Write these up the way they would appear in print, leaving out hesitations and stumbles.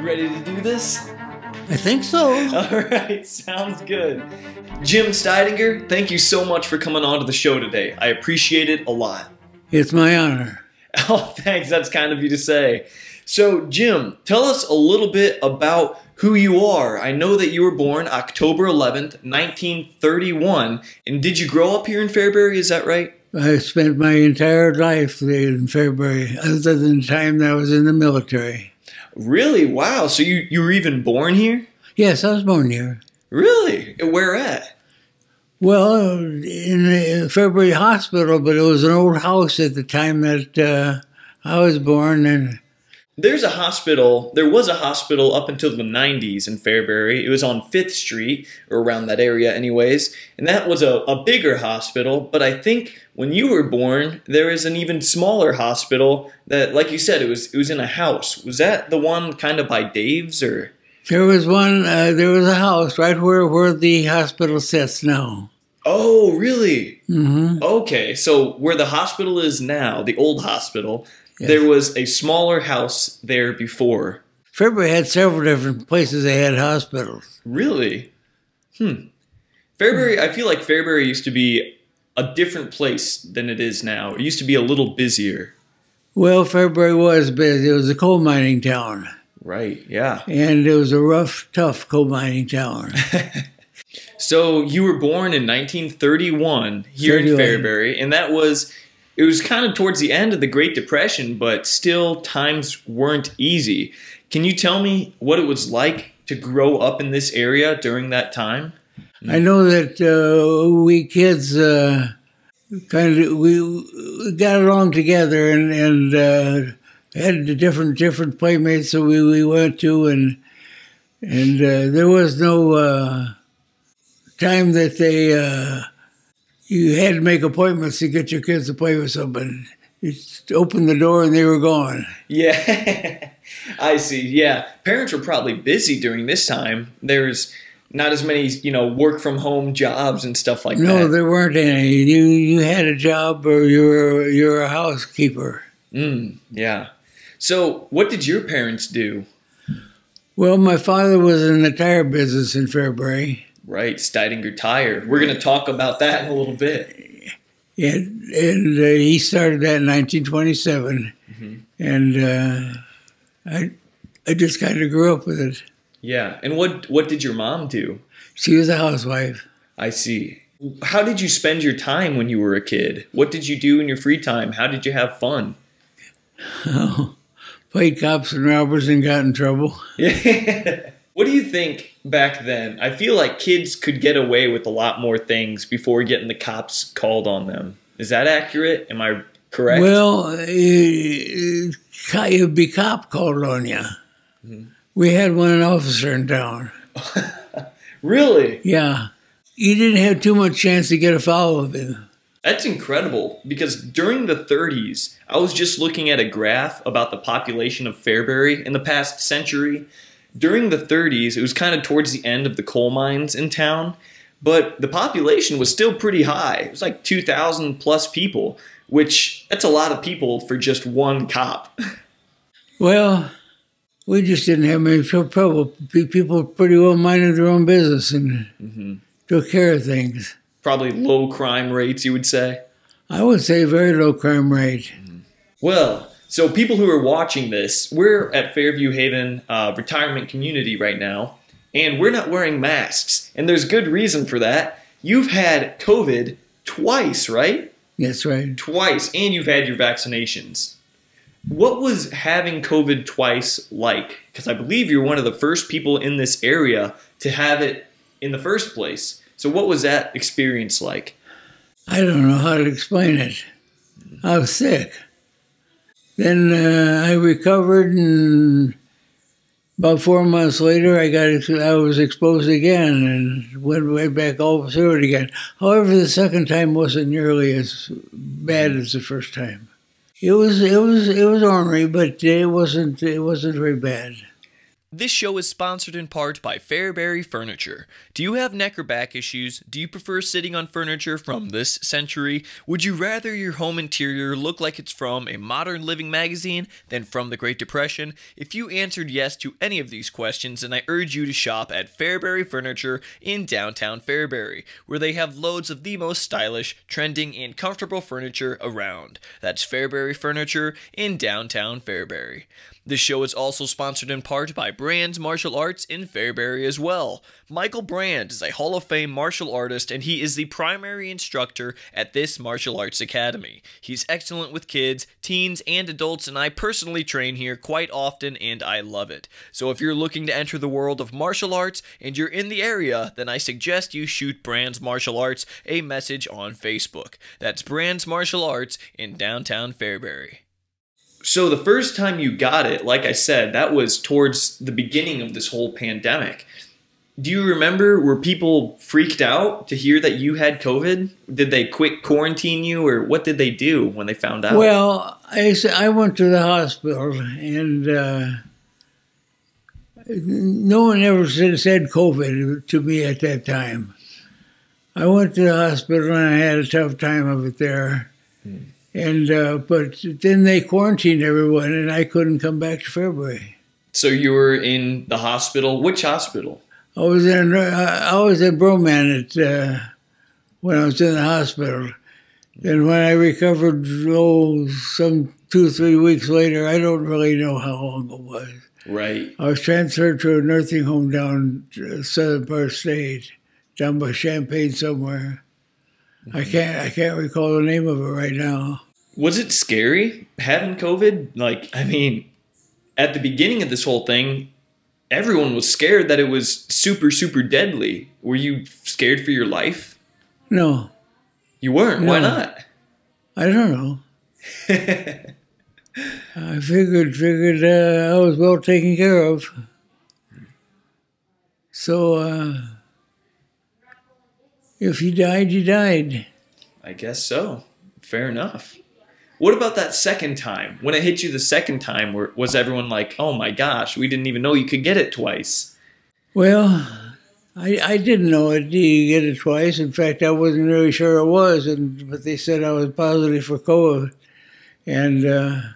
You ready to do this? I think so. All right, sounds good. Jim Steidinger, thank you so much for coming on to the show today. I appreciate it a lot. It's my honor. Oh, thanks. That's kind of you to say. So, Jim, tell us a little bit about who you are. I know that you were born October 11th, 1931. And did you grow up here in Fairbury? Is that right? I spent my entire life in Fairbury, other than the time that I was in the military. Really? Wow. So you were even born here? Yes, I was born here. Really? Where at? Well, in the Fairbury Hospital, but it was an old house at the time that I was born. And there was a hospital up until the 90s in Fairbury. It was on 5th Street, or around that area anyways, and that was a bigger hospital. But I think when you were born, there was an even smaller hospital that, like you said, it was in a house. Was that the one kind of by Dave's, or? There was one, there was a house right where the hospital sits now. Oh, really? Mm-hmm. Okay, so where the hospital is now, the old hospital, yes. There was a smaller house there before. Fairbury had several different places they had hospitals. Really? Fairbury, I feel like Fairbury used to be a different place than it is now. It used to be a little busier. Well, Fairbury was busy. It was a coal mining town. Right, yeah. And it was a rough, tough coal mining town. So you were born in 1931 here in Fairbury, and it was kind of towards the end of the Great Depression, but still times weren't easy. Can you tell me what it was like to grow up in this area during that time? I know that we kids we got along together and had the different playmates that we went to, and there was no time that you had to make appointments to get your kids to play with somebody. You just opened the door and they were gone. Yeah, I see. Yeah, parents were probably busy during this time. There's not as many, work from home jobs and stuff like that. No, there weren't any. You had a job, or you're a housekeeper. Yeah. So, what did your parents do? Well, my father was in the tire business in Fairbury. Right, Steidinger Tire. We're going to talk about that in a little bit. And he started that in 1927, and I just kind of grew up with it. Yeah, and what did your mom do? She was a housewife. I see. How did you spend your time when you were a kid? What did you do in your free time? How did you have fun? Oh, played cops and robbers and got in trouble. Yeah. What do you think back then? I feel like kids could get away with a lot more things before getting the cops called on them. Is that accurate? Am I correct? Well, it'd be cop called on you. We had an officer in town. Really? Yeah. You didn't have too much chance to get a foul of him. That's incredible, because during the 30s, I was just looking at a graph about the population of Fairbury in the past century. During the 30s, it was kind of towards the end of the coal mines in town, but the population was still pretty high. It was like 2,000 plus people, which that's a lot of people for just one cop. Well, we just didn't have many trouble. People pretty well minded their own business and took care of things. Probably low crime rates, you would say? I would say very low crime rate. Well, so people who are watching this, we're at Fairview Haven Retirement Community right now, and we're not wearing masks. And there's good reason for that. You've had COVID twice, right? That's right. Twice, and you've had your vaccinations. What was having COVID twice like? Because I believe you're one of the first people in this area to have it in the first place. So what was that experience like? I don't know how to explain it. I was sick. Then I recovered, and about 4 months later, I was exposed again and went right back all through it again. However, the second time wasn't nearly as bad as the first time. It was ornery, but it wasn't very bad. This show is sponsored in part by Fairbury Furniture. Do you have neck or back issues? Do you prefer sitting on furniture from this century? Would you rather your home interior look like it's from a Modern Living magazine than from the Great Depression? If you answered yes to any of these questions, then I urge you to shop at Fairbury Furniture in downtown Fairbury, where they have loads of the most stylish, trending, and comfortable furniture around. That's Fairbury Furniture in downtown Fairbury. This show is also sponsored in part by Brands Martial Arts in Fairbury as well. Michael Brand is a Hall of Fame martial artist, and he is the primary instructor at this martial arts academy. He's excellent with kids, teens, and adults, and I personally train here quite often, and I love it. So if you're looking to enter the world of martial arts and you're in the area, then I suggest you shoot Brands Martial Arts a message on Facebook. That's Brands Martial Arts in downtown Fairbury. So the first time you got it, like I said, that was towards the beginning of this whole pandemic. Do you remember, were people freaked out to hear that you had COVID? Did they quick quarantine you, or what did they do when they found out? Well, I went to the hospital, and no one ever said COVID to me at that time. I went to the hospital, and I had a tough time of it there. And but then they quarantined everyone, and I couldn't come back to Fairbury. So you were in the hospital. Which hospital? I was at Broman when I was in the hospital. Then when I recovered, some 2 or 3 weeks later, I don't really know how long it was. Right. I was transferred to a nursing home down Southern Park State, down by Champaign somewhere. I can't recall the name of it right now. Was it scary having COVID? Like, I mean, at the beginning of this whole thing, everyone was scared that it was super, super deadly. Were you scared for your life? No. You weren't? No. Why not? I don't know. I figured I was well taken care of. So, if you died, you died. I guess so. Fair enough. What about that second time? When it hit you the second time, was everyone like, oh my gosh, we didn't even know you could get it twice? Well, I didn't know it. You get it twice. In fact, I wasn't really sure it was, but they said I was positive for COVID. And the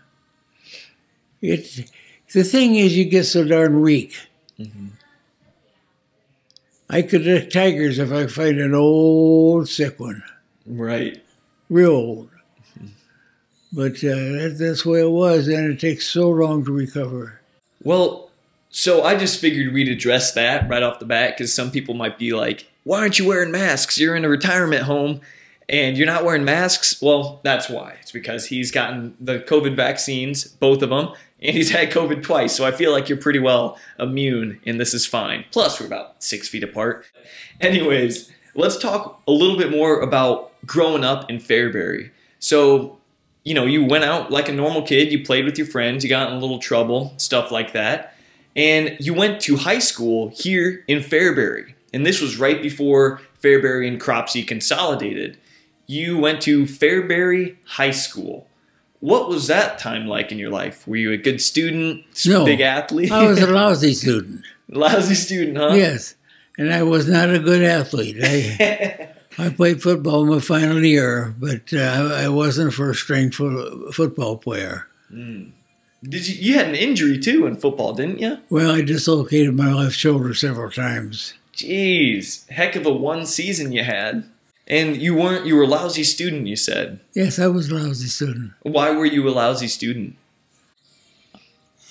thing is, you get so darn weak. Mm-hmm. I could lick tigers if I find an old sick one. Right. Real old. But that's the way it was, and it takes so long to recover. Well, so I just figured we'd address that right off the bat, because some people might be like, why aren't you wearing masks? You're in a retirement home, and you're not wearing masks? Well, that's why. It's because he's gotten the COVID vaccines, both of them, and he's had COVID twice, so I feel like you're pretty well immune, and this is fine. Plus, we're about 6 feet apart. Anyways, let's talk a little bit more about growing up in Fairbury. So, you know, you went out like a normal kid, you played with your friends, you got in a little trouble, stuff like that, and you went to high school here in Fairbury, and this was right before Fairbury and Cropsey consolidated. You went to Fairbury High School. What was that time like in your life? Were you a good student, big athlete? I was a lousy student. Lousy student, huh? Yes, and I was not a good athlete. I played football in my final year, but I wasn't a first-string football player. Mm. You had an injury, too, in football, didn't you? Well, I dislocated my left shoulder several times. Jeez, heck of a one season you had. And you were a lousy student, you said. Yes, I was a lousy student. Why were you a lousy student?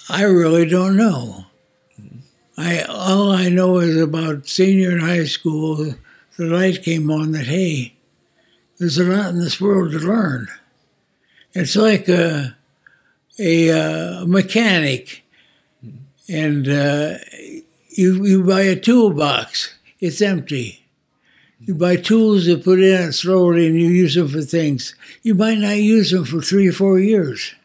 I really don't know. All I know is about senior in high school, the light came on that, hey, there's a lot in this world to learn. It's like a mechanic, and you buy a toolbox. It's empty. You buy tools to put in it slowly, and you use them for things. You might not use them for 3 or 4 years,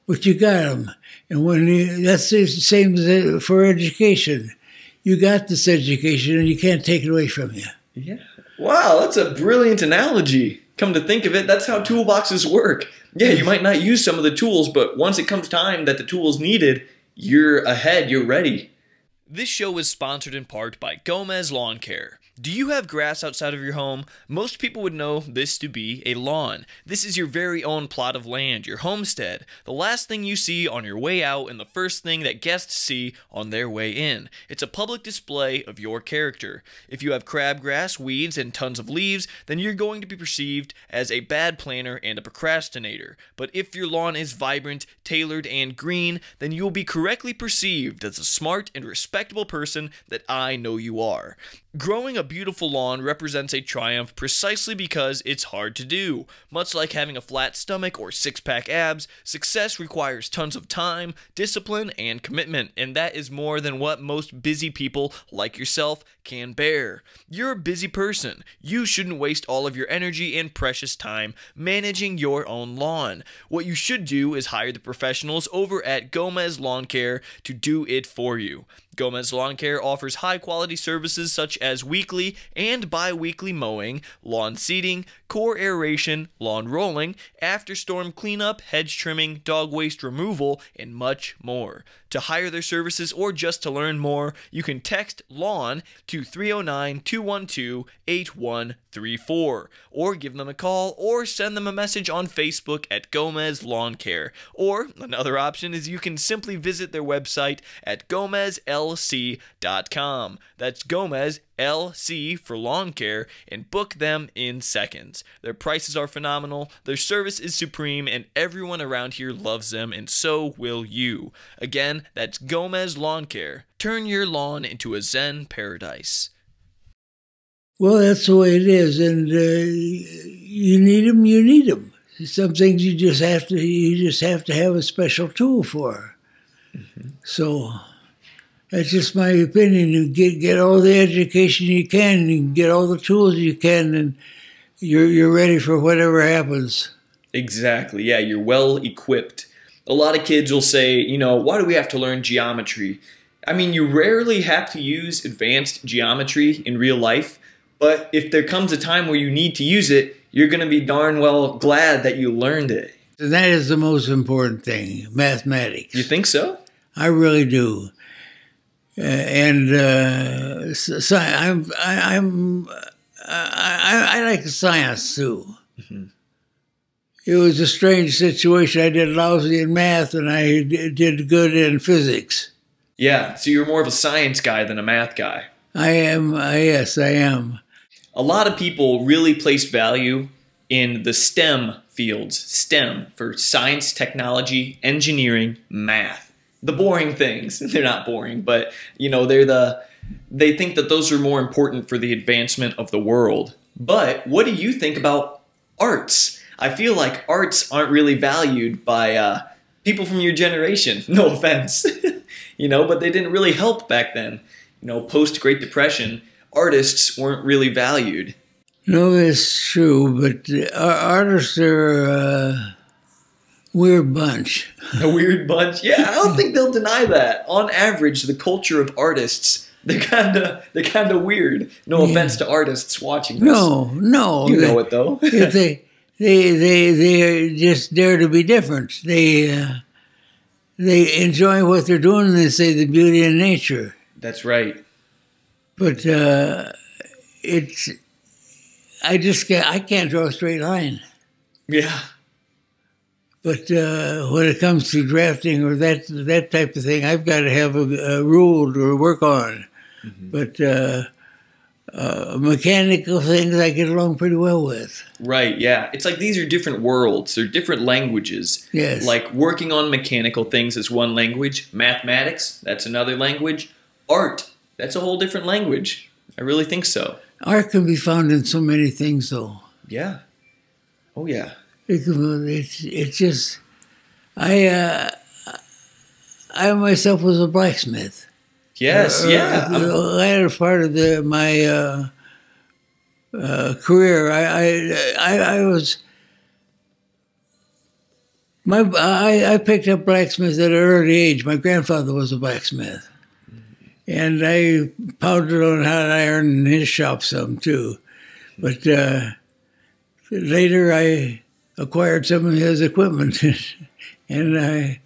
but you got them. And that's the same for education. You got this education, and you can't take it away from you. Yeah. Wow, that's a brilliant analogy. Come to think of it, that's how toolboxes work. Yeah, you might not use some of the tools, but once it comes time that the tool is needed, you're ahead, you're ready. This show is sponsored in part by Gomez Lawn Care. Do you have grass outside of your home? Most people would know this to be a lawn. This is your very own plot of land, your homestead. The last thing you see on your way out and the first thing that guests see on their way in. It's a public display of your character. If you have crabgrass, weeds, and tons of leaves, then you're going to be perceived as a bad planner and a procrastinator. But if your lawn is vibrant, tailored, and green, then you will be correctly perceived as a smart and respectable person that I know you are. Growing a beautiful lawn represents a triumph precisely because it's hard to do. Much like having a flat stomach or six-pack abs, success requires tons of time, discipline, and commitment, and that is more than what most busy people like yourself can bear. You're a busy person. You shouldn't waste all of your energy and precious time managing your own lawn. What you should do is hire the professionals over at Gomez Lawn Care to do it for you. Gomez Lawn Care offers high-quality services such as weekly and bi-weekly mowing, lawn seeding, core aeration, lawn rolling, after-storm cleanup, hedge trimming, dog waste removal, and much more. To hire their services or just to learn more, you can text LAWN to 309-212-8134, or give them a call or send them a message on Facebook at Gomez Lawn Care. Or another option is you can simply visit their website at gomezlc.com. That's Gomez LC for lawn care, and book them in seconds. Their prices are phenomenal, their service is supreme, and everyone around here loves them, and so will you. Again, that's Gomez Lawn Care. Turn your lawn into a Zen paradise. Well, that's the way it is, and you need them. You need them. Some things you just have to have a special tool for. Mm-hmm. So that's just my opinion. You get all the education you can, and get all the tools you can, and you're ready for whatever happens. Exactly. Yeah, you're well equipped. A lot of kids will say, why do we have to learn geometry? I mean, you rarely have to use advanced geometry in real life, but if there comes a time where you need to use it, you're going to be darn well glad that you learned it. And that is the most important thing, mathematics. You think so? I really do. I like science too. Mm-hmm. It was a strange situation. I did lousy in math, and I did good in physics. Yeah, so you're more of a science guy than a math guy. I am. Yes, I am. A lot of people really place value in the STEM fields. STEM for science, technology, engineering, math. The boring things. They're not boring, but they think that those are more important for the advancement of the world. But what do you think about arts? I feel like arts aren't really valued by people from your generation. No offense. But they didn't really help back then. Post Great Depression, artists weren't really valued. No, that's true, but artists are a weird bunch. A weird bunch? Yeah, I don't think they'll deny that. On average, the culture of artists, they're kind of weird. No offense to artists watching this. No. You know it though. They just dare to be different. They enjoy what they're doing, and they say the beauty in nature. That's right. But I can't draw a straight line. Yeah. But when it comes to drafting or that type of thing, I've got to have a rule to work on. Mm-hmm. But mechanical things I get along pretty well with. Right, yeah. It's like these are different worlds. They're different languages. Yes. Like working on mechanical things is one language. Mathematics, that's another language. Art, that's a whole different language. I really think so. Art can be found in so many things, though. Yeah. Oh, yeah. It's just... I myself was a blacksmith. Yes, yeah. The latter part of my career, I picked up blacksmith at an early age. My grandfather was a blacksmith, and I pounded on hot iron in his shop some too. But later, I acquired some of his equipment, and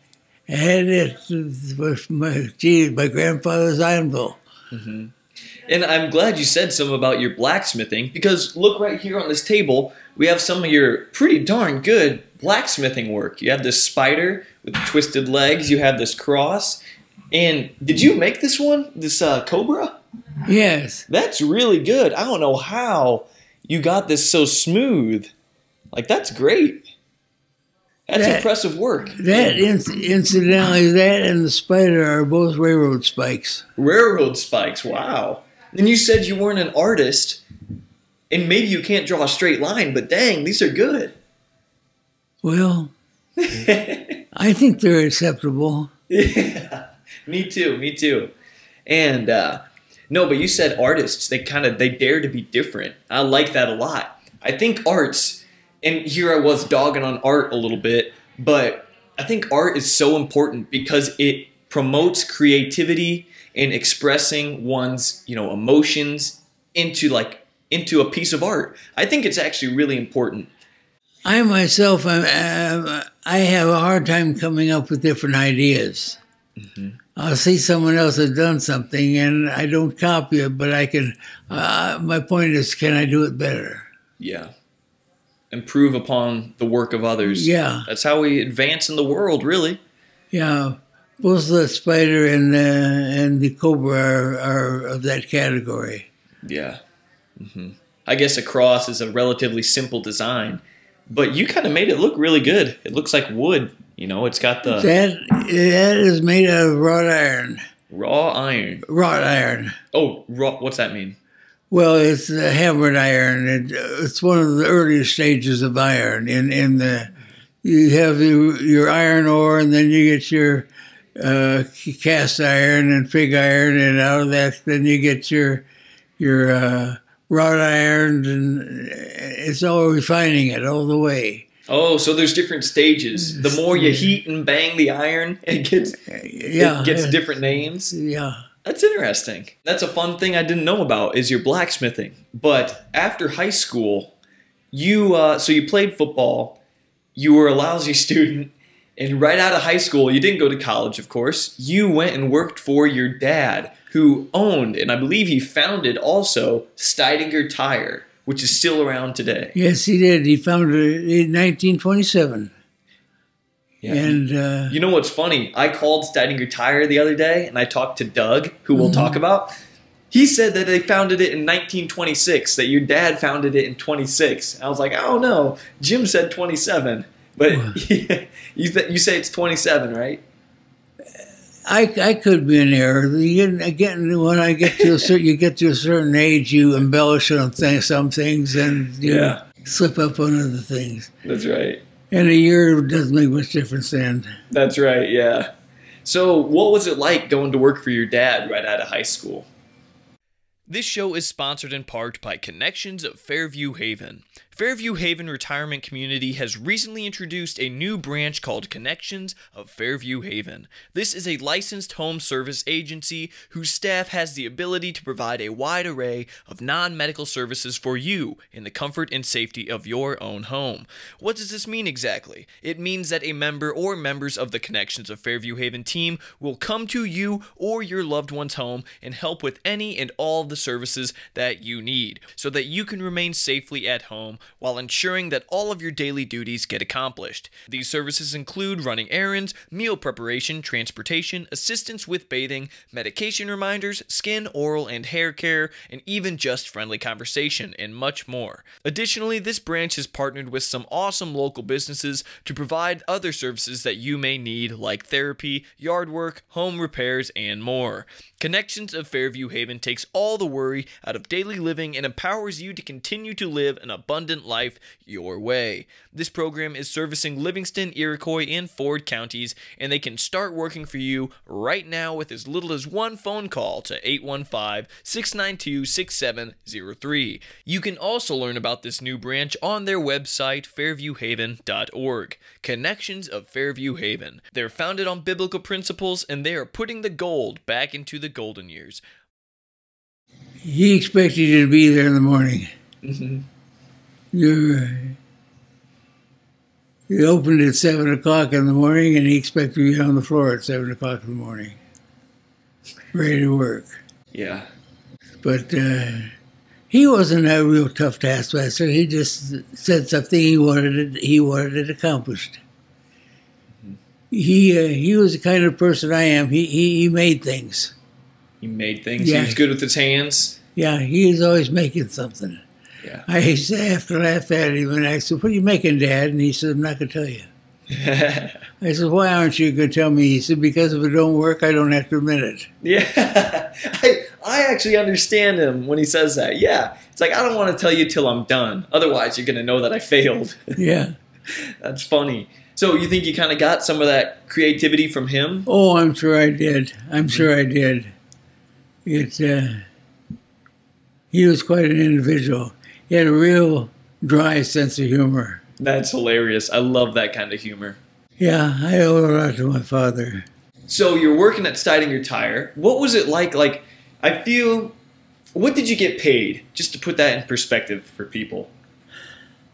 had it with my grandfather's anvil. Mm-hmm. And I'm glad you said some about your blacksmithing, because look right here on this table, we have some of your pretty darn good blacksmithing work. You have this spider with twisted legs, you have this cross, and did you make this one, this cobra? Yes. That's really good. I don't know how you got this so smooth. Like, that's great. That's impressive work. Incidentally, that and the spider are both railroad spikes. Railroad spikes, wow. And you said you weren't an artist, and maybe you can't draw a straight line, but dang, these are good. Well, I think they're acceptable. Yeah, me too. And, no, but you said artists, they dare to be different. I like that a lot. I think arts, and here I was dogging on art a little bit, but I think art is so important because it promotes creativity and expressing one's, emotions into a piece of art. I think it's actually really important. I myself, I have a hard time coming up with different ideas. Mm-hmm. I'll see someone else has done something and I don't copy it, but I can, my point is, can I do it better? Yeah. Improve upon the work of others. Yeah. That's how we advance in the world, really. Yeah. Both the spider and the cobra are of that category. Yeah. Mm-hmm. I guess a cross is a relatively simple design, but you kind of made it look really good. It looks like wood. It's got the... That is made out of wrought iron. Raw iron. Wrought iron. Oh, raw. What's that mean? Well, it's hammered iron. It's one of the earliest stages of iron. You have your iron ore, and then you get your cast iron and pig iron, and out of that, then you get your wrought iron, and it's all refining it all the way. Oh, so there's different stages. The more you heat and bang the iron, it gets different names. Yeah. That's interesting. That's a fun thing I didn't know about, is your blacksmithing. But after high school, you played football, you were a lousy student, and right out of high school, you didn't go to college, of course, you went and worked for your dad, who owned, and I believe he founded also, Steidinger Tire, which is still around today. Yes, he did. He founded it in 1927. Yeah. And you know what's funny? I called Steidinger Tire the other day, and I talked to Doug, who we'll talk about. He said that they founded it in 1926, that your dad founded it in 26. I was like, oh no, Jim said 27. But you say it's 27, right? I could be in error. When I get to you get to a certain age, you embellish on some things, and you slip up on other things. That's right. And a year doesn't make much difference then. That's right, yeah. So what was it like going to work for your dad right out of high school? This show is sponsored in part by Connections of Fairview Haven. Fairview Haven Retirement Community has recently introduced a new branch called Connections of Fairview Haven. This is a licensed home service agency whose staff has the ability to provide a wide array of non-medical services for you in the comfort and safety of your own home. What does this mean exactly? It means that a member or members of the Connections of Fairview Haven team will come to you or your loved one's home and help with any and all of the services that you need, so that you can remain safely at home while ensuring that all of your daily duties get accomplished. These services include running errands, meal preparation, transportation, assistance with bathing, medication reminders, skin, oral, and hair care, and even just friendly conversation, and much more. Additionally, this branch has partnered with some awesome local businesses to provide other services that you may need, like therapy, yard work, home repairs, and more. Connections of Fairview Haven takes all the worry out of daily living and empowers you to continue to live an abundant life your way. This program is servicing Livingston, Iroquois, and Ford counties, and they can start working for you right now with as little as one phone call to 815-692-6703. You can also learn about this new branch on their website, fairviewhaven.org. Connections of Fairview Haven. They're founded on biblical principles, and they are putting the gold back into the golden years. He expected you to be there in the morning. Mm-hmm. he opened at 7 o'clock in the morning, and he expected to be on the floor at 7 o'clock in the morning, ready to work. Yeah. But he wasn't a real tough taskmaster. He just said something, he wanted it accomplished. He was the kind of person I am. He made things. He made things. Yeah. He was good with his hands. Yeah, he was always making something. Yeah. I used to have to laugh at him, and I said, "What are you making, Dad?" And he said, "I'm not going to tell you." I said, "Why aren't you going to tell me?" He said, "Because if it don't work, I don't have to admit it." Yeah. I actually understand him when he says that. Yeah. It's like, I don't want to tell you till I'm done. Otherwise, you're going to know that I failed. Yeah. That's funny. So you think you kind of got some of that creativity from him? Oh, I'm sure I did. I'm sure I did. He was quite an individual. He had a real dry sense of humor. That's hilarious. I love that kind of humor. Yeah, I owe a lot to my father. So you're working at Steidinger Tire. What was it like? Like, I feel, what did you get paid? Just to put that in perspective for people.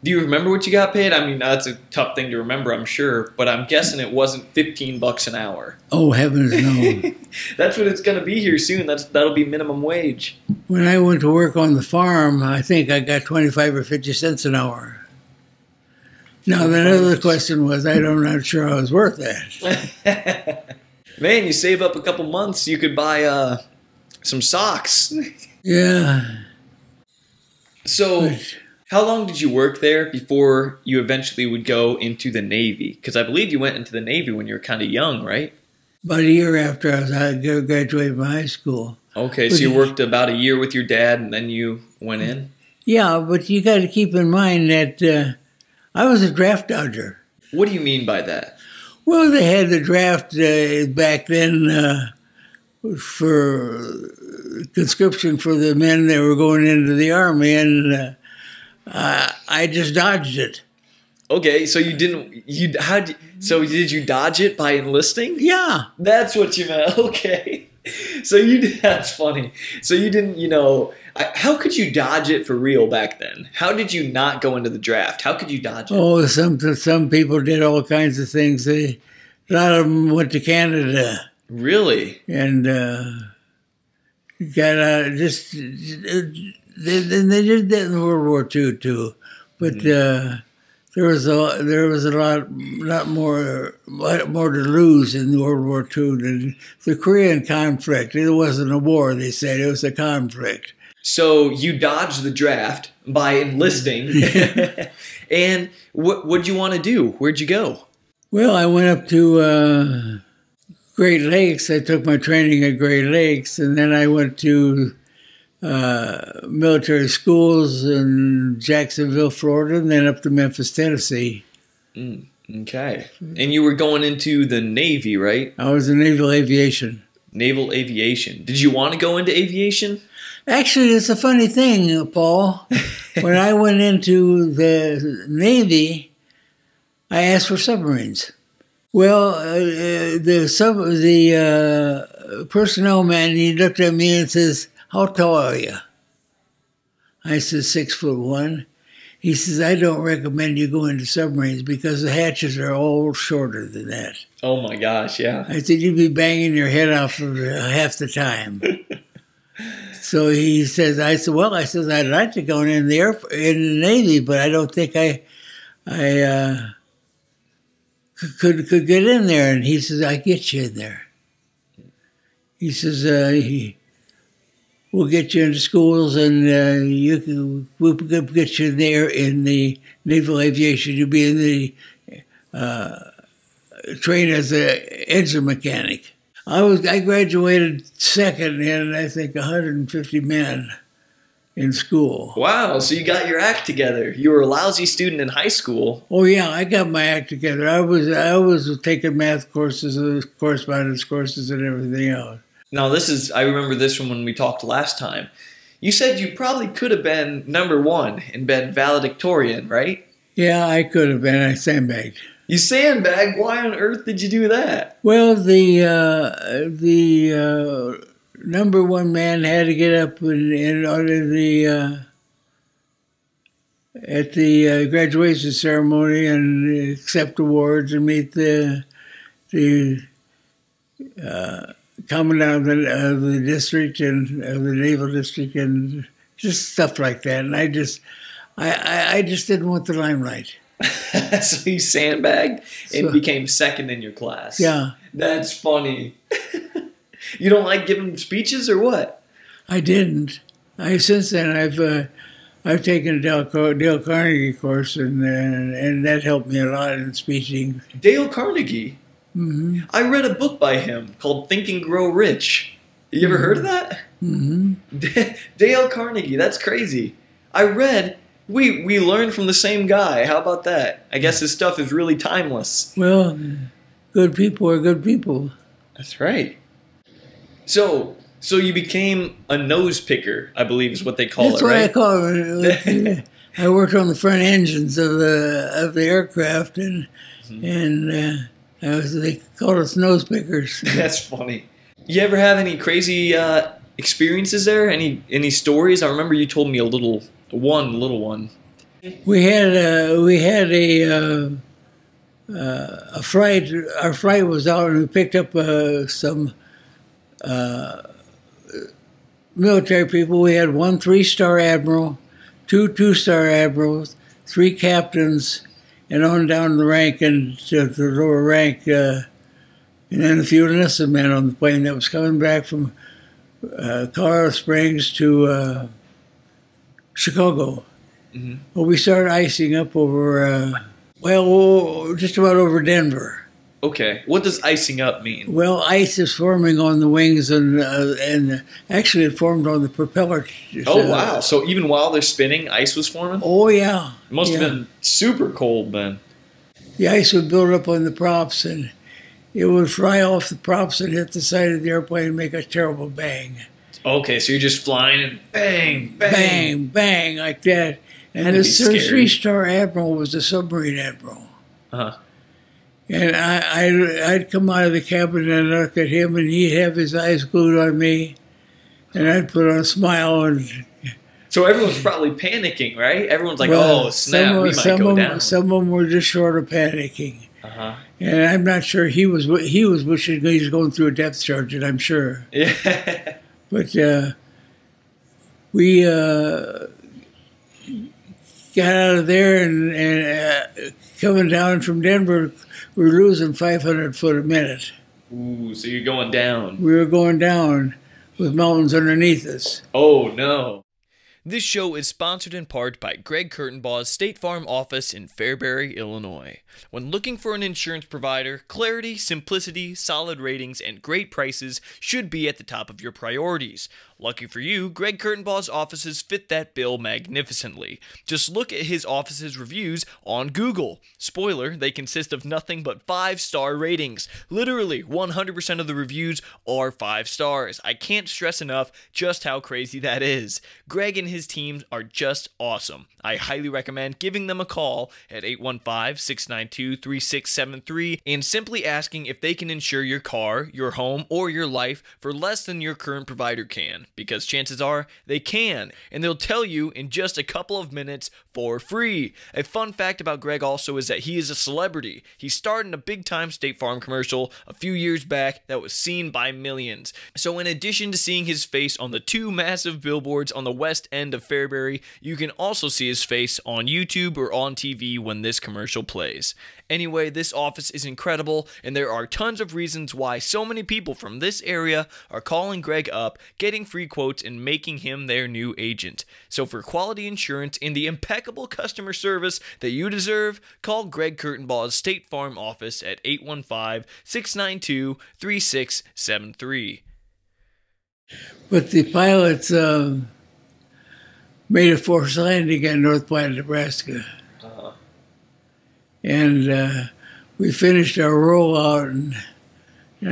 Do you remember what you got paid? I mean, that's a tough thing to remember, I'm sure, but I'm guessing it wasn't $15 an hour. Oh, heavens no. That's what it's going to be here soon. That'll be minimum wage. When I went to work on the farm, I think I got 25 or 50 cents an hour. Now, the other question was, I'm not sure I was worth that. Man, you save up a couple months, you could buy some socks. Yeah. So, how long did you work there before you eventually would go into the Navy? Because I believe you went into the Navy when you were kind of young, right? About a year after I graduated from high school. Okay, so you worked about a year with your dad and then you went in? Yeah, but you got to keep in mind that I was a draft dodger. What do you mean by that? Well, they had the draft back then for conscription for the men that were going into the Army, and I just dodged it. Okay, so you didn't. So did you dodge it by enlisting? Yeah. That's what you meant. Okay. So you did. That's funny. So you didn't. How could you dodge it for real back then? How did you not go into the draft? How could you dodge it? Oh, some people did all kinds of things. A lot of them went to Canada. Really? And got just. They did that in World War II too, but there was a lot more to lose in World War II than the Korean conflict. It wasn't a war, they said. It was a conflict. So you dodged the draft by enlisting. And what'd you want to do? Where'd you go? Well, I went up to Great Lakes. I took my training at Great Lakes, and then I went to military schools in Jacksonville, Florida, and then up to Memphis, Tennessee. Okay. And you were going into the Navy, right? I was in naval aviation. Naval aviation. Did you want to go into aviation? Actually, it's a funny thing, Paul. When I went into the Navy, I asked for submarines. Well, the personnel man, he looked at me and says, "How tall are you?" I said, 6'1". He says, "I don't recommend you go into submarines because the hatches are all shorter than that." Oh my gosh, yeah. I said, "You'd be banging your head off for half the time." So he says, I said, "I'd like to go in the Navy, but I don't think I could get in there." And he says, "I get you in there." He says, "We'll get you into schools, and we'll get you there in the naval aviation. You'll be in the trained as an engine mechanic." I graduated second in, I think, 150 men in school. Wow, so you got your act together. You were a lousy student in high school. Oh yeah, I got my act together. I was taking math courses, correspondence courses, and everything else. Now I remember this from when we talked last time. You said you probably could have been number one and been valedictorian, right? Yeah, I could have been. I sandbagged. You sandbagged? Why on earth did you do that? Well, the number one man had to get up and order at the graduation ceremony and accept awards and meet the commandant of the district and of the naval district and just stuff like that. And I just didn't want the limelight. So you sandbagged and became second in your class. Yeah. That's funny. You don't like giving speeches or what? I didn't. Since then I've taken a Dale Carnegie course and that helped me a lot in speaking. Dale Carnegie? Mm-hmm. I read a book by him called Think and Grow Rich. You ever heard of that? Mm-hmm. Dale Carnegie, that's crazy. I read, we learned from the same guy. How about that? I guess his stuff is really timeless. Well, good people are good people. That's right. So you became a nose picker, I believe is what they call That's it, right? That's what I call it. I worked on the front engines of the aircraft, and they called us nose pickers. That's funny. You ever have any crazy experiences there? Any stories? I remember you told me a little one. We had a flight. Our flight was out, and we picked up some military people. We had one 3-star admiral, 2 2-star admirals, 3 captains, and on down the rank and to the lower rank, and then a few enlisted men on the plane that was coming back from Colorado Springs to Chicago. Mm-hmm. Well, we started icing up over, just about over Denver. Okay. What does icing up mean? Well, ice is forming on the wings and actually it formed on the propeller. Oh, wow. So even while they're spinning, ice was forming? Oh, yeah. It must have been super cold then. The ice would build up on the props and it would fly off the props and hit the side of the airplane and make a terrible bang. Okay, so you're just flying and bang, bang. Bang, bang, like that. And this 3-star admiral was a submarine admiral. Uh-huh. And I'd come out of the cabin and I'd look at him, and he'd have his eyes glued on me, and I'd put on a smile. And so everyone's probably panicking, right? Everyone's like, "Oh snap, we might go down." Some of them were just short of panicking. Uh-huh. And I'm not sure he was wishing he was going through a depth charge, I'm sure. Yeah. But we got out of there and coming down from Denver. We were losing 500 foot a minute. Ooh, so you're going down. We were going down with mountains underneath us. Oh, no. This show is sponsored in part by Greg Kurtenbaugh's State Farm office in Fairbury, Illinois. When looking for an insurance provider, clarity, simplicity, solid ratings, and great prices should be at the top of your priorities. Lucky for you, Greg Kurtenbaugh's offices fit that bill magnificently. Just look at his office's reviews on Google. Spoiler, they consist of nothing but 5-star ratings. Literally, 100% of the reviews are 5 stars. I can't stress enough just how crazy that is. Greg and his teams are just awesome. I highly recommend giving them a call at 815-692-3673 and simply asking if they can insure your car, your home, or your life for less than your current provider can. Because chances are they can, and they'll tell you in just a couple of minutes for free. A fun fact about Greg also is that he is a celebrity. He starred in a big-time State Farm commercial a few years back that was seen by millions. So in addition to seeing his face on the 2 massive billboards on the west end of Fairbury, you can also see his face on YouTube or on TV when this commercial plays. Anyway, this office is incredible, and there are tons of reasons why so many people from this area are calling Greg up, getting free quotes, and making him their new agent. So for quality insurance and the impeccable customer service that you deserve, call Greg Kurtenbaugh's State Farm office at 815-692-3673. But the pilots made a forced landing at North Platte, Nebraska. Uh-huh. And we finished our rollout, and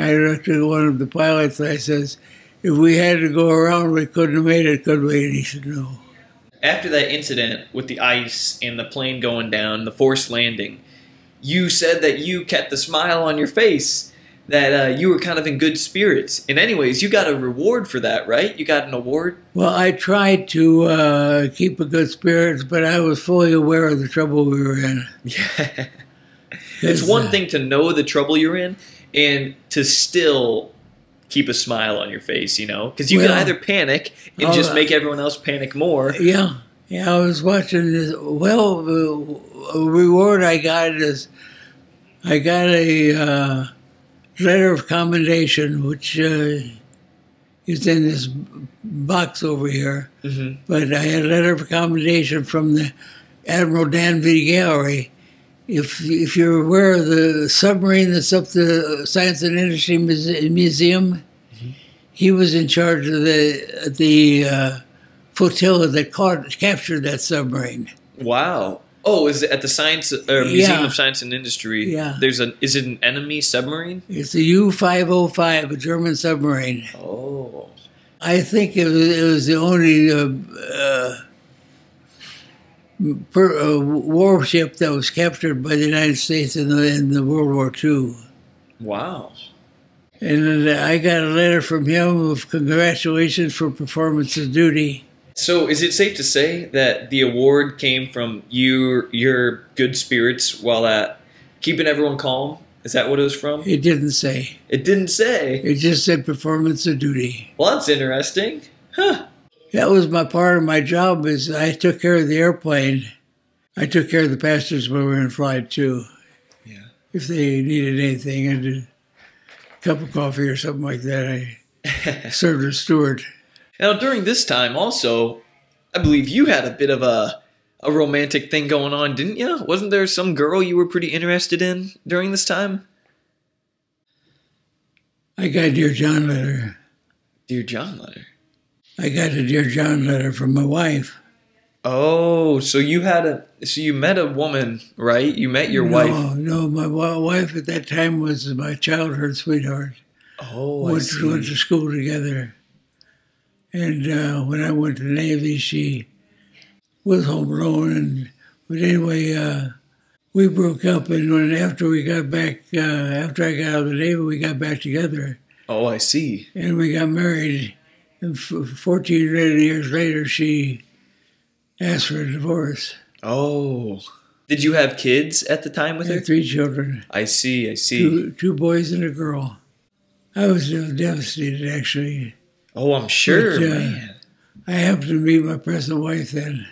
I looked at one of the pilots and I says, if we had to go around, we couldn't have made it, could we? And he said, no. After that incident with the ice and the plane going down, the forced landing, you said that you kept the smile on your face. that you were kind of in good spirits. And anyways, you got a reward for that, right? You got an award? Well, I tried to keep a good spirits, but I was fully aware of the trouble we were in. Yeah. It's one thing to know the trouble you're in and to still keep a smile on your face, you know? Because you can either panic and just make everyone else panic more. Yeah. Yeah, I was watching this. Well, a reward I got is I got a letter of commendation, which is in this box over here. Mm-hmm. But I had a letter of commendation from the Admiral Danby Gallery. If you're aware of the submarine that's up the Science and Industry Museum, mm-hmm. he was in charge of the flotilla that captured that submarine. Wow. Oh, is it at the Science Museum of Science and Industry? Yeah. Is it an enemy submarine? It's a U-505, a German submarine. Oh. I think it was the only warship that was captured by the United States in the World War II. Wow. And I got a letter from him of congratulations for performance of duty. So is it safe to say that the award came from your good spirits while at keeping everyone calm? Is that what it was from? It didn't say. It didn't say? It just said performance of duty. Well, that's interesting. Huh. That was my part of my job is I took care of the airplane. I took care of the passengers when we were in flight, too. Yeah. If they needed anything, I did a cup of coffee or something like that. I served as steward. Now, during this time also, I believe you had a bit of a romantic thing going on, didn't you? Wasn't there some girl you were pretty interested in during this time? I got a Dear John letter. Dear John letter? I got a Dear John letter from my wife. Oh, so you met a woman, right? You met your wife. No, my wife at that time was my childhood sweetheart. Oh, went to school together. And when I went to the Navy, she was home alone. But anyway, we broke up. And after we got back, after I got out of the Navy, we got back together. Oh, I see. And we got married. And 14 years later, she asked for a divorce. Oh. Did you have kids at the time with her? 3 children. I see. Two boys and a girl. I was devastated, actually. Oh, I'm sure, but, man. I happened to meet my present wife then.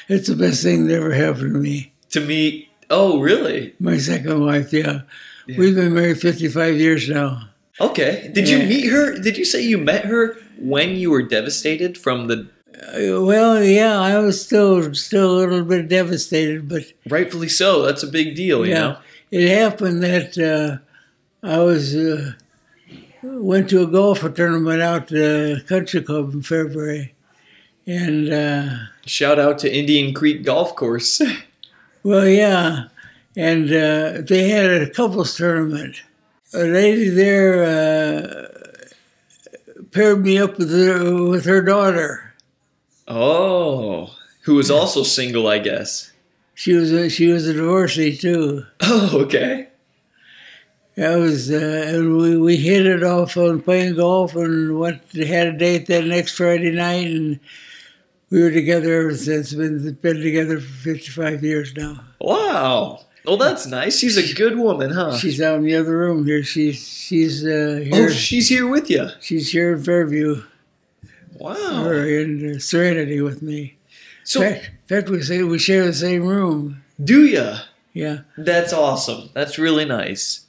It's the best thing that ever happened to me. To meet? Oh, really? My second wife, yeah. We've been married 55 years now. Okay. Did you meet her? Did you say you met her when you were devastated from the... Well, yeah, I was still a little bit devastated, but... Rightfully so. That's a big deal, you know? It happened that I was... went to a golf tournament out at the country club in February. And shout out to Indian Creek Golf Course. Well, yeah. And they had a couples tournament. A lady there paired me up with her daughter. Oh, who was also single, I guess. She was a divorcee too. Oh, okay. That was, and we hit it off on playing golf and had a date that next Friday night, and we were together ever since. Been together for 55 years now. Wow. Well, that's nice. She's a good woman, huh? She's out in the other room here. She's here. Oh, she's here with you. She's here in Fairview. Wow. Or in Serenity with me. So, in fact, we share the same room. Do ya? Yeah. That's awesome. That's really nice.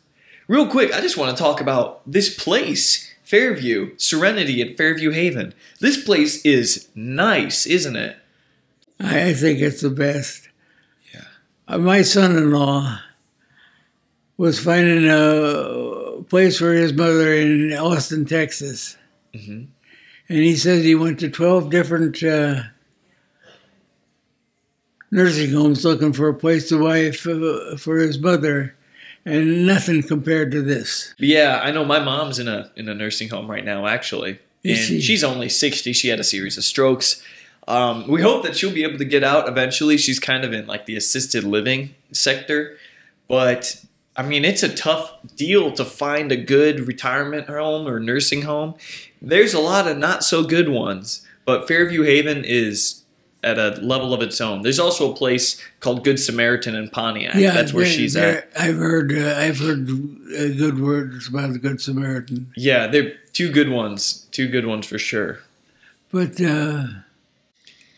Real quick, I just want to talk about this place, Fairview, Serenity at Fairview Haven. This place is nice, isn't it? I think it's the best. Yeah. My son-in-law was finding a place for his mother in Austin, Texas. Mm-hmm. And he says he went to 12 different nursing homes looking for a place to buy for his mother. And nothing compared to this. Yeah, I know my mom's in a nursing home right now, actually. And she's only 60. She had a series of strokes. We hope that she'll be able to get out eventually. She's kind of in like the assisted living sector. But I mean, it's a tough deal to find a good retirement home or nursing home. There's a lot of not so good ones, but Fairview Haven is at a level of its own. There's also a place called Good Samaritan in Pontiac. Yeah, that's where she's at. I've heard good words about the Good Samaritan. Yeah, they're two good ones for sure. But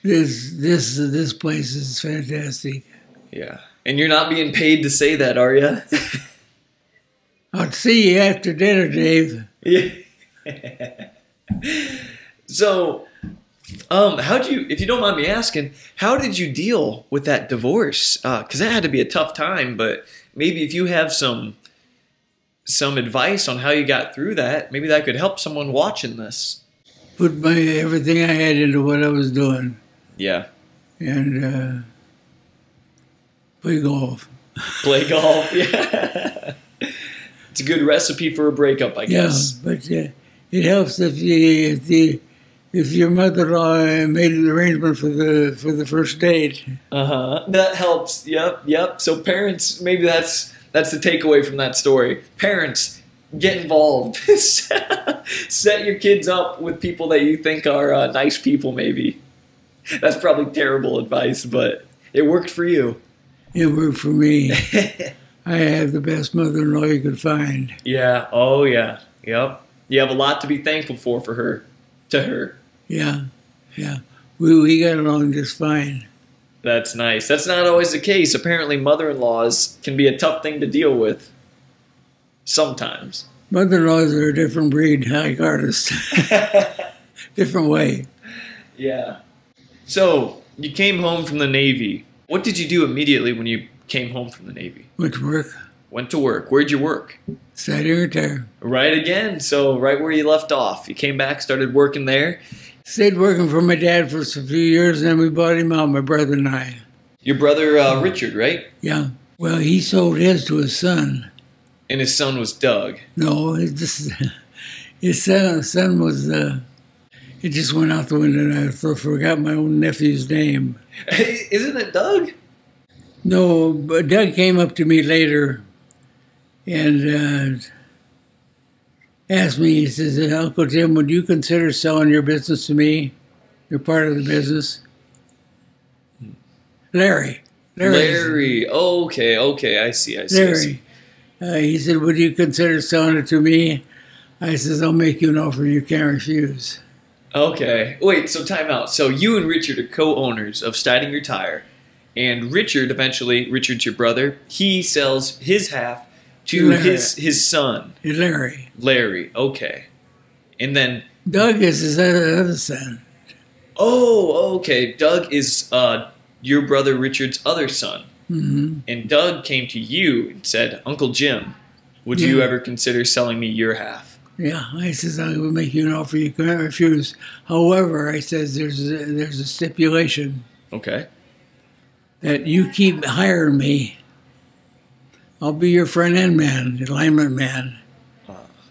this place is fantastic. Yeah, and you're not being paid to say that, are you? I'll see you after dinner, Dave. Yeah. So, how'd you, if you don't mind me asking, how did you deal with that divorce? Because that had to be a tough time, but maybe if you have some advice on how you got through that, maybe that could help someone watching this. Put everything I had into what I was doing. Yeah. And play golf. Play golf, yeah. It's a good recipe for a breakup, I guess. Yeah, but it helps if your mother-in-law made an arrangement for the first date. That helps. Yep. So parents, maybe that's the takeaway from that story. Parents, get involved. Set your kids up with people that you think are nice people. Maybe that's probably terrible advice, but it worked for you. It worked for me. I have the best mother-in-law you could find. Yeah. Oh, yeah. Yep. You have a lot to be thankful for her. To her. Yeah. We got along just fine. That's nice. That's not always the case. Apparently, mother-in-laws can be a tough thing to deal with. Sometimes. Mother-in-laws are a different breed, like artists. Different way. Yeah. So, you came home from the Navy. What did you do immediately when you came home from the Navy? Went to work. Went to work. Where'd you work? Started to retire. Right again. So right where you left off. You came back, started working there. Stayed working for my dad for a few years, and then we bought him out, my brother and I. Your brother, Richard, right? Yeah. Well, he sold his to his son. And his son was Doug. No, his son was... it just went out the window, and I forgot my own nephew's name. Isn't it Doug? No, but Doug came up to me later and asked me, he says, Uncle Jim, would you consider selling your business to me? You're part of the business. Larry. Oh, okay. I see. Larry. He said, would you consider selling it to me? I says, I'll make you an offer you can't refuse. Okay. Wait, so time out. So you and Richard are co-owners of Steidinger Tire. And Richard's your brother, he sells his half to his son. Larry, okay. And then... Doug is his other son. Oh, okay. Doug is your brother Richard's other son. Mm-hmm. And Doug came to you and said, Uncle Jim, would you ever consider selling me your half? Yeah, I says, I will make you an offer you can't refuse. However, I says, there's a stipulation. Okay. That you keep hiring me, I'll be your front end man, alignment man,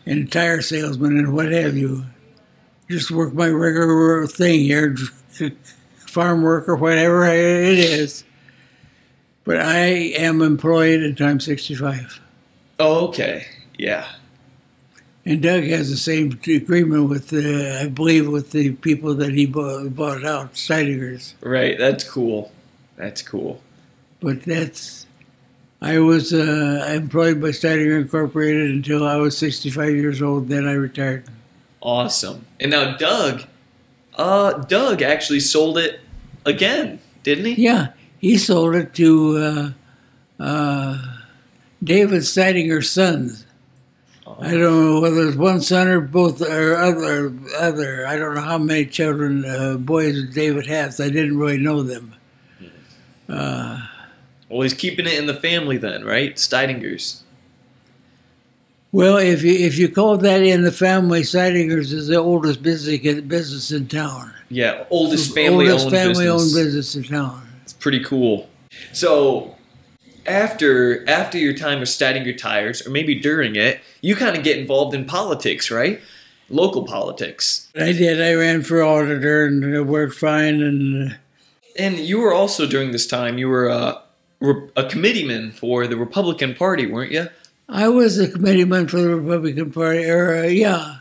and tire salesman and what have you. Just work my regular thing here, farm work or whatever it is. But I am employed until I'm 65. Oh, okay. Yeah. And Doug has the same agreement with, I believe, with the people that he bought out, Steidingers. Right. That's cool. But I was employed by Steidinger Incorporated until I was 65 years old. Then I retired. Awesome. And now Doug actually sold it again, didn't he? Yeah, he sold it to David Steidinger's sons. Oh. I don't know whether it's one son or both or other. I don't know how many children, boys David has. I didn't really know them. Well, he's keeping it in the family then, right? Steidingers. Well, if you call that in the family, Steidingers is the oldest business in town. Yeah, oldest family-owned business in town. It's pretty cool. So, after your time with Steidinger Tires, or maybe during it, you kind of get involved in politics, right? Local politics. I did. I ran for auditor, and it worked fine, And you were also, during this time, you were a committeeman for the Republican Party, weren't you? I was a committeeman for the Republican Party. Yeah.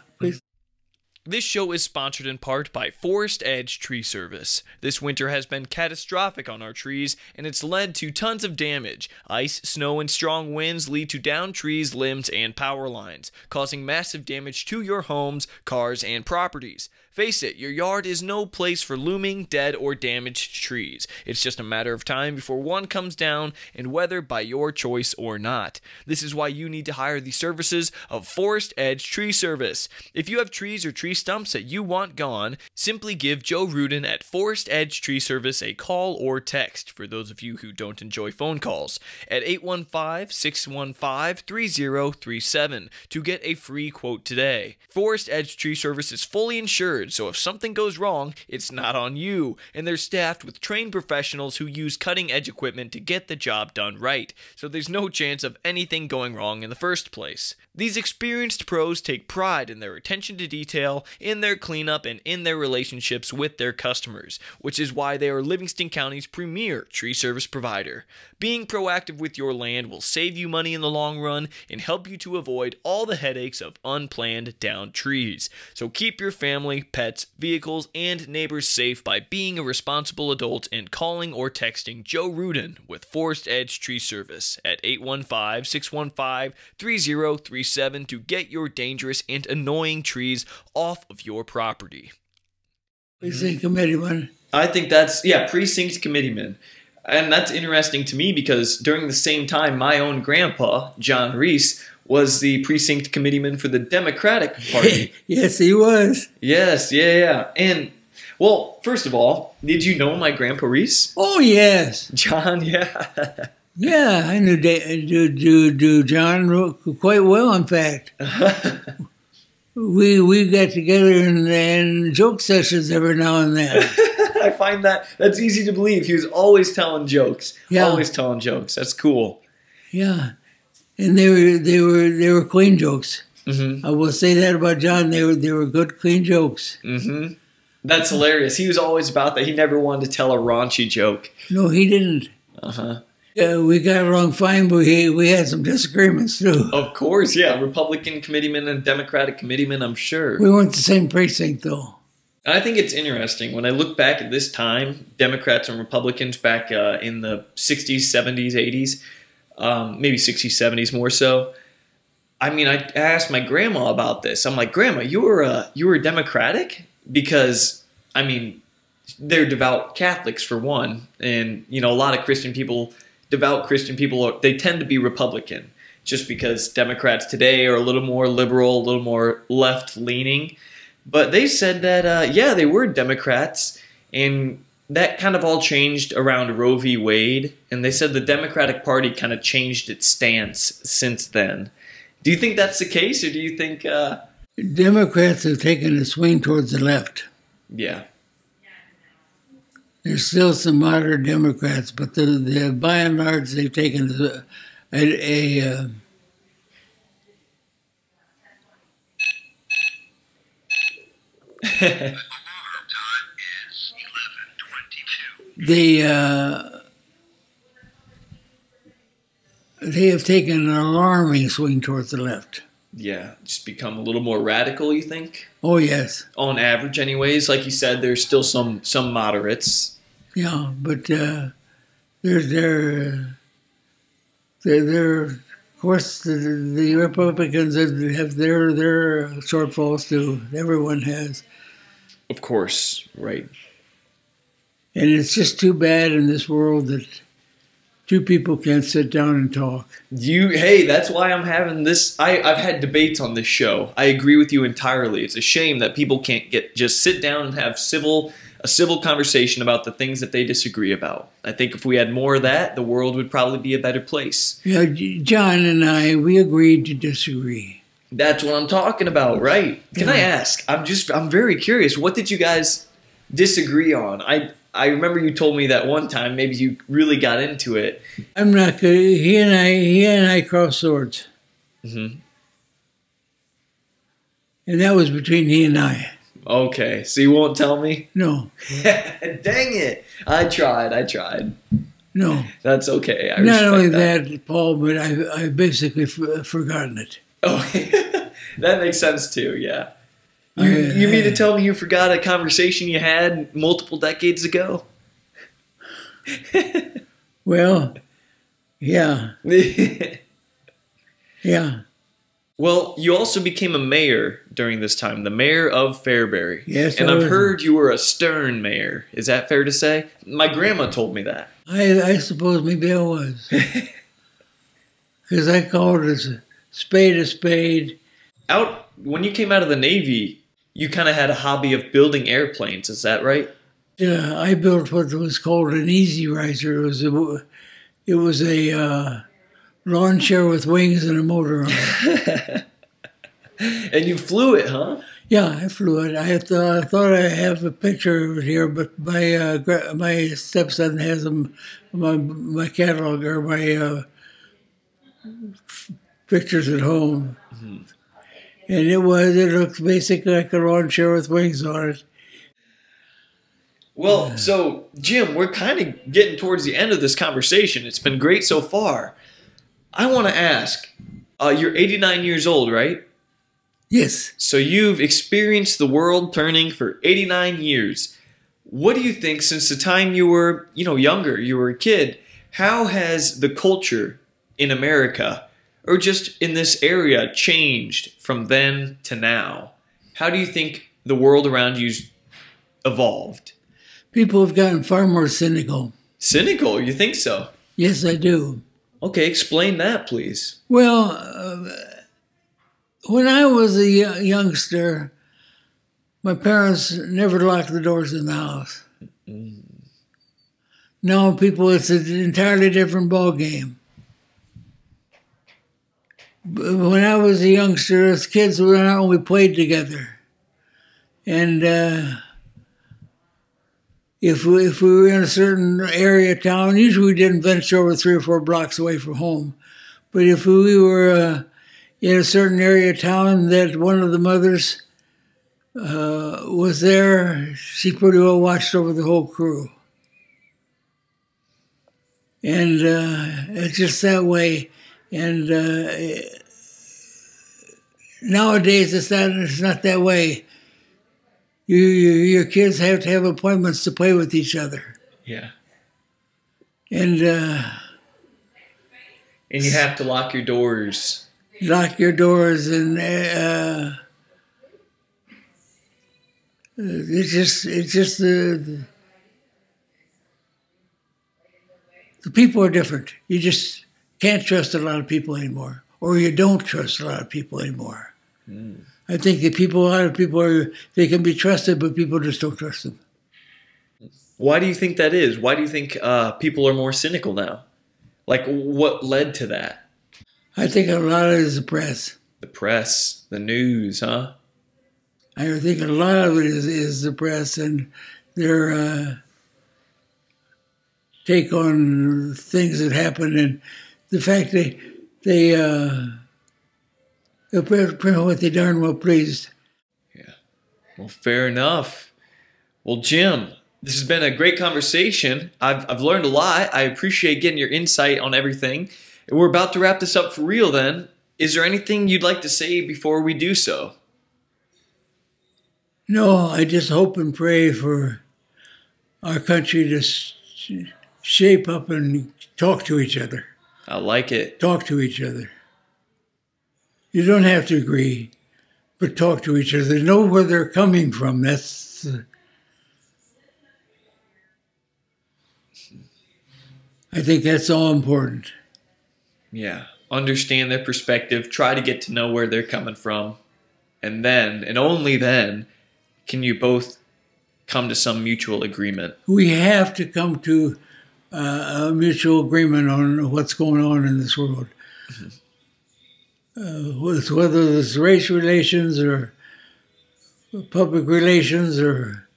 This show is sponsored in part by Forest Edge Tree Service. This winter has been catastrophic on our trees, and it's led to tons of damage. Ice, snow, and strong winds lead to downed trees, limbs, and power lines, causing massive damage to your homes, cars, and properties. Face it, your yard is no place for looming, dead, or damaged trees. It's just a matter of time before one comes down, and whether by your choice or not. This is why you need to hire the services of Forest Edge Tree Service. If you have trees or tree stumps that you want gone, simply give Joe Rudin at Forest Edge Tree Service a call or text, for those of you who don't enjoy phone calls, at 815-615-3037 to get a free quote today. Forest Edge Tree Service is fully insured, so if something goes wrong, it's not on you, and they're staffed with trained professionals who use cutting-edge equipment to get the job done right, so there's no chance of anything going wrong in the first place. These experienced pros take pride in their attention to detail, in their cleanup, and in their relationships with their customers, which is why they are Livingston County's premier tree service provider. Being proactive with your land will save you money in the long run and help you to avoid all the headaches of unplanned downed trees. So keep your family, pets, vehicles, and neighbors safe by being a responsible adult and calling or texting Joe Rudin with Forest Edge Tree Service at 815-615-3037 to get your dangerous and annoying trees off of your property. Precinct committeeman. I think that's, precinct committeeman. And that's interesting to me because during the same time, my own grandpa, John Reese, was the precinct committeeman for the Democratic Party. Yes, he was. Yes, yeah. And, well, first of all, did you know my Grandpa Reese? Oh, yes. John, yeah. Yeah, I knew John quite well, in fact. We got together in joke sessions every now and then. I find that's easy to believe. He was always telling jokes. Yeah. Always telling jokes. That's cool. Yeah. And they were clean jokes. Mm-hmm. I will say that about John. They were good, clean jokes. Mm-hmm. That's hilarious. He was always about that. He never wanted to tell a raunchy joke. No, he didn't. Uh-huh. We got along fine, but we had some disagreements too. Of course, yeah. Republican committeeman and Democratic committeeman, I'm sure. We weren't the same precinct, though. I think it's interesting. When I look back at this time, Democrats and Republicans back in the 60s, 70s, 80s, maybe 60s, 70s more so. I mean, I asked my grandma about this. I'm like, Grandma, you were Democratic? Because, I mean, they're devout Catholics for one. And, a lot of devout Christian people, they tend to be Republican. Just because Democrats today are a little more liberal, a little more left-leaning. But they said that, they were Democrats, and that kind of all changed around Roe v. Wade, and they said the Democratic Party kind of changed its stance since then. Do you think that's the case, or do you think... Democrats have taken a swing towards the left. Yeah. There's still some moderate Democrats, but by and large, they've taken a they have taken an alarming swing towards the left. Yeah, just become a little more radical, you think? Oh, yes. On average, anyways. Like you said, there's still some moderates. Yeah, but they're of course, the Republicans have their shortfalls too. Everyone has. Of course, right. And it's just too bad in this world that two people can't sit down and talk. Hey, that's why I'm having this. I've had debates on this show. I agree with you entirely. It's a shame that people can't just sit down and have a civil conversation about the things that they disagree about. I think if we had more of that, the world would probably be a better place. Yeah, John and I, we agreed to disagree. That's what I'm talking about, right? Can I ask? I'm very curious. What did you guys disagree on? I remember you told me that one time. Maybe you really got into it. I'm not good. He and I crossed swords. Mm-hmm. And that was between he and I. Okay, so you won't tell me? No. Dang it. I tried. No. That's okay. I Not only respect that, Paul, but I've basically forgotten it. Okay, that makes sense too. Yeah. You mean to tell me you forgot a conversation you had multiple decades ago? Well, yeah. Yeah. Well, you also became a mayor during this time, the mayor of Fairbury. Yes, and I I've was. heard you were a stern mayor. Is that fair to say? My grandma told me that. I suppose maybe I was. Because I called it a spade. When you came out of the Navy, you kind of had a hobby of building airplanes. Is that right? I built what was called an easy riser. It was a lawn chair with wings and a motor on it. And you flew it, huh? Yeah, I flew it. I thought I have a picture of it here, but my stepson has them, my catalog or my pictures at home. Mm-hmm. And it looked basically like a lawn chair with wings on it. Well, so Jim, we're kind of getting towards the end of this conversation. It's been great so far. I want to ask, you're 89 years old, right? Yes. So you've experienced the world turning for 89 years. What do you think, since the time you were, younger, you were a kid, how has the culture in America, or just in this area, changed from then to now? How do you think the world around you's evolved? People have gotten far more cynical. Cynical? You think so? Yes, I do. Okay, explain that, please. Well, when I was a youngster, my parents never locked the doors in the house. Mm. Now, people, it's an entirely different ball game. When I was a youngster, as kids, we went out and we played together. And if we were in a certain area of town, usually we didn't venture over 3 or 4 blocks away from home. But if we were in a certain area of town that one of the mothers was there, she pretty well watched over the whole crew. And it's just that way. And nowadays, it's not that way. Your kids have to have appointments to play with each other. Yeah. And you have to lock your doors. Lock your doors, and it's just the people are different. You just can't trust a lot of people anymore, or you don't trust a lot of people anymore. Mm. I think that a lot of people they can be trusted, but people just don't trust them. Why do you think that is? Why do you think people are more cynical now? Like, what led to that? I think a lot of it is the press. The press, the news, huh? I think a lot of it is the press and their take on things that happen, and the fact they'll print what they darn well pleased. Yeah. Well, fair enough. Well, Jim, this has been a great conversation. I've learned a lot. I appreciate getting your insight on everything. And we're about to wrap this up for real then. Is there anything you'd like to say before we do so? No, I just hope and pray for our country to shape up and talk to each other. I like it. Talk to each other. You don't have to agree, but talk to each other. Know where they're coming from. That's I think that's all important. Yeah. Understand their perspective. Try to get to know where they're coming from. And then, and only then, can you both come to some mutual agreement. We have to come to a mutual agreement on what's going on in this world. Mm-hmm. Whether it's race relations or public relations, or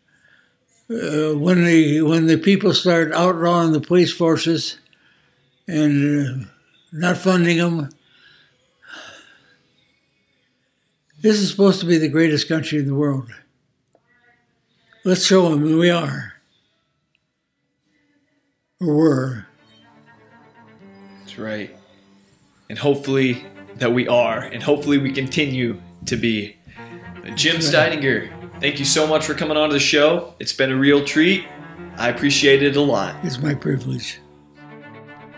when the people start outlawing the police forces and not funding them. This is supposed to be the greatest country in the world. Let's show them who we are, or were. That's right. And hopefully that we are, and hopefully we continue to be. Jim Steininger, thank you so much for coming on to the show. It's been a real treat. I appreciate it a lot. It's my privilege.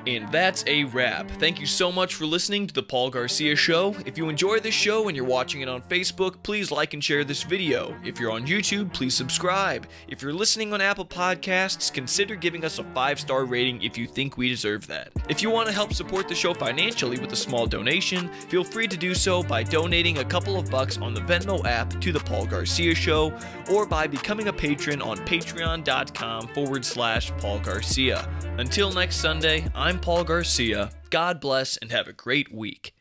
And that's a wrap. Thank you so much for listening to The Paul Garcia Show. If you enjoy this show and you're watching it on Facebook, please like and share this video. If you're on YouTube, please subscribe. If you're listening on Apple Podcasts, consider giving us a 5-star rating if you think we deserve that. If you want to help support the show financially with a small donation, feel free to do so by donating a couple of bucks on the Venmo app to The Paul Garcia Show, or by becoming a patron on patreon.com/Paul Garcia. Until next Sunday, I'm Paul Garcia. God bless and have a great week.